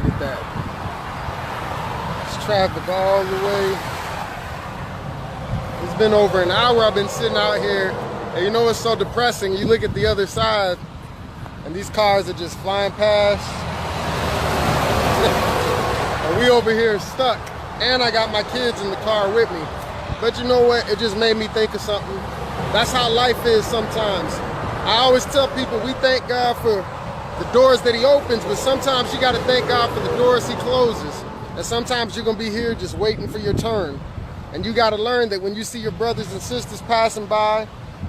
Look at that. It's traffic all the way. It's been over an hour I've been sitting out here. And you know what's so depressing? You look at the other side and these cars are just flying past. And we over here stuck. And I got my kids in the car with me. But you know what? It just made me think of something. That's how life is sometimes. I always tell people we thank God for the doors that he opens, but sometimes you got to thank God for the doors he closes. And sometimes you're going to be here just waiting for your turn. And you got to learn that when you see your brothers and sisters passing by,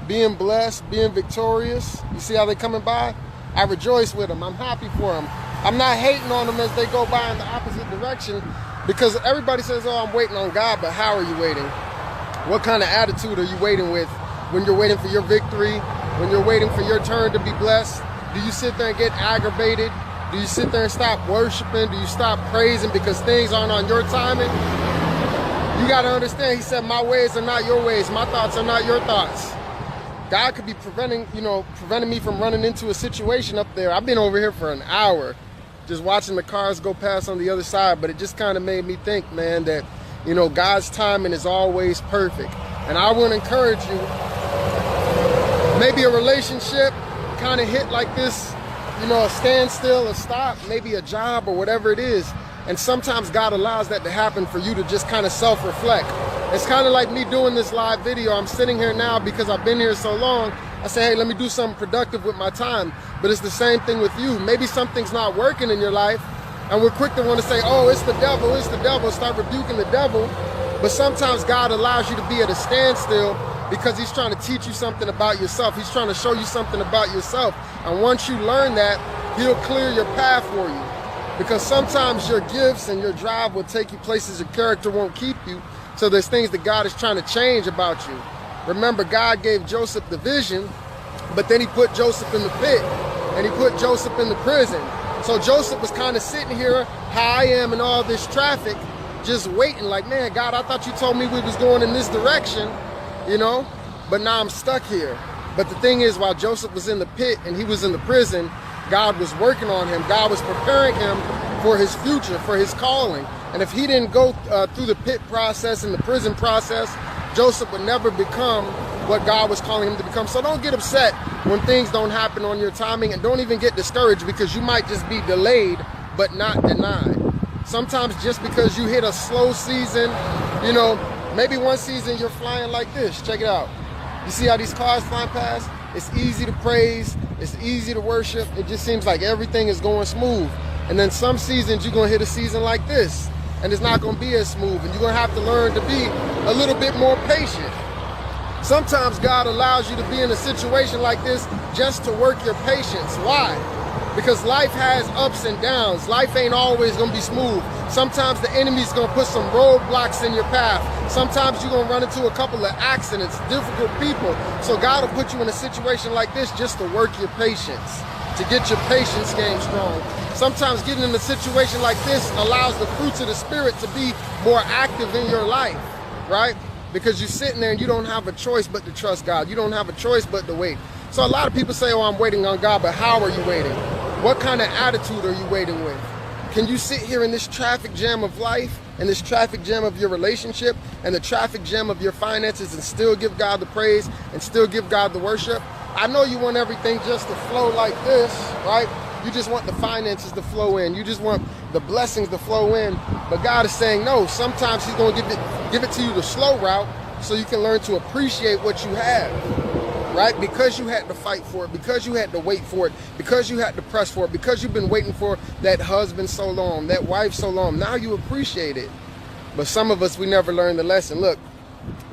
being blessed, being victorious, you see how they're coming by? I rejoice with them. I'm happy for them. I'm not hating on them as they go by in the opposite direction, because everybody says, oh, I'm waiting on God, but how are you waiting? What kind of attitude are you waiting with when you're waiting for your victory, when you're waiting for your turn to be blessed? Do you sit there and get aggravated? Do you sit there and stop worshiping? Do you stop praising because things aren't on your timing? You got to understand, he said, my ways are not your ways. My thoughts are not your thoughts. God could be preventing me from running into a situation up there. I've been over here for an hour just watching the cars go past on the other side, but it just kind of made me think, man, that, God's timing is always perfect. And I want to encourage you, maybe a relationship kind of hit like this, a standstill, a stop, maybe a job or whatever it is. And sometimes God allows that to happen for you to just kind of self-reflect. It's kind of like me doing this live video. I'm sitting here now because I've been here so long. I say, hey, let me do something productive with my time. But it's the same thing with you. Maybe something's not working in your life, and we're quick to want to say, oh, it's the devil, start rebuking the devil. But sometimes God allows you to be at a standstill because he's trying to teach you something about yourself. He's trying to show you something about yourself. And once you learn that, he'll clear your path for you. Because sometimes your gifts and your drive will take you places your character won't keep you. So there's things that God is trying to change about you. Remember, God gave Joseph the vision, but then he put Joseph in the pit, and he put Joseph in the prison. So Joseph was kind of sitting here, how I am in all this traffic, just waiting like, man, God, I thought you told me we was going in this direction, but now I'm stuck here. But the thing is, while Joseph was in the pit and he was in the prison, God was working on him. God was preparing him for his future, for his calling. And if he didn't go through the pit process and the prison process, Joseph would never become what God was calling him to become. So don't get upset when things don't happen on your timing, and don't even get discouraged because you might just be delayed but not denied. Sometimes just because you hit a slow season, maybe one season you're flying like this. Check it out. You see how these cars flying past? It's easy to praise. It's easy to worship. It just seems like everything is going smooth. And then some seasons you're going to hit a season like this, and it's not going to be as smooth, and you're going to have to learn to be a little bit more patient. Sometimes God allows you to be in a situation like this just to work your patience. Why? Because life has ups and downs. Life ain't always going to be smooth. Sometimes the enemy's going to put some roadblocks in your path. Sometimes you're going to run into a couple of accidents, difficult people. So God will put you in a situation like this just to work your patience, to get your patience game strong. Sometimes getting in a situation like this allows the fruits of the Spirit to be more active in your life, right? Because you're sitting there and you don't have a choice but to trust God. You don't have a choice but to wait. So a lot of people say, oh, I'm waiting on God, but how are you waiting? What kind of attitude are you waiting with? Can you sit here in this traffic jam of life, and this traffic jam of your relationship, and the traffic jam of your finances, and still give God the praise and still give God the worship? I know you want everything just to flow like this, right? You just want the finances to flow in. You just want the blessings to flow in. But God is saying, no, sometimes he's going to give it to you the slow route so you can learn to appreciate what you have, right? Because you had to fight for it, because you had to wait for it, because you had to press for it, because you've been waiting for that husband so long, that wife so long. Now you appreciate it. But some of us, we never learned the lesson. Look,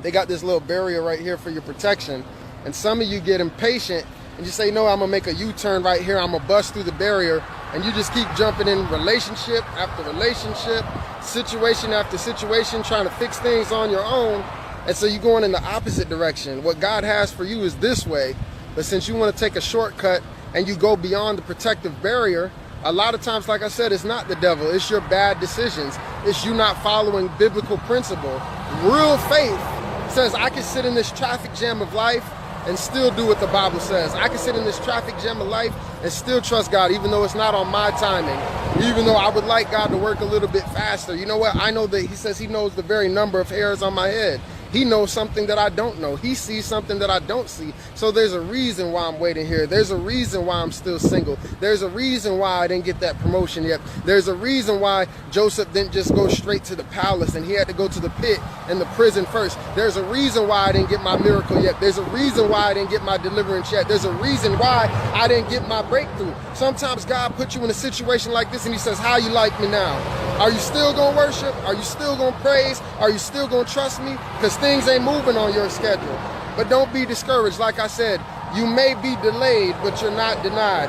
they got this little barrier right here for your protection. And some of you get impatient and you say, no, I'm going to make a U-turn right here. I'm going to bust through the barrier. And you just keep jumping in relationship after relationship, situation after situation, trying to fix things on your own. And so you're going in the opposite direction. What God has for you is this way. But since you want to take a shortcut and you go beyond the protective barrier, a lot of times, like I said, it's not the devil. It's your bad decisions. It's you not following biblical principle. Real faith says I can sit in this traffic jam of life and still do what the Bible says. I can sit in this traffic jam of life and still trust God, even though it's not on my timing, even though I would like God to work a little bit faster. You know what? I know that he says he knows the very number of hairs on my head. He knows something that I don't know. He sees something that I don't see. So there's a reason why I'm waiting here. There's a reason why I'm still single. There's a reason why I didn't get that promotion yet. There's a reason why Joseph didn't just go straight to the palace and he had to go to the pit and the prison first. There's a reason why I didn't get my miracle yet. There's a reason why I didn't get my deliverance yet. There's a reason why I didn't get my breakthrough. Sometimes God puts you in a situation like this and he says, how you like me now? Are you still gonna worship? Are you still gonna praise? Are you still gonna trust me? Because things ain't moving on your schedule. But don't be discouraged. Like I said, you may be delayed, but you're not denied.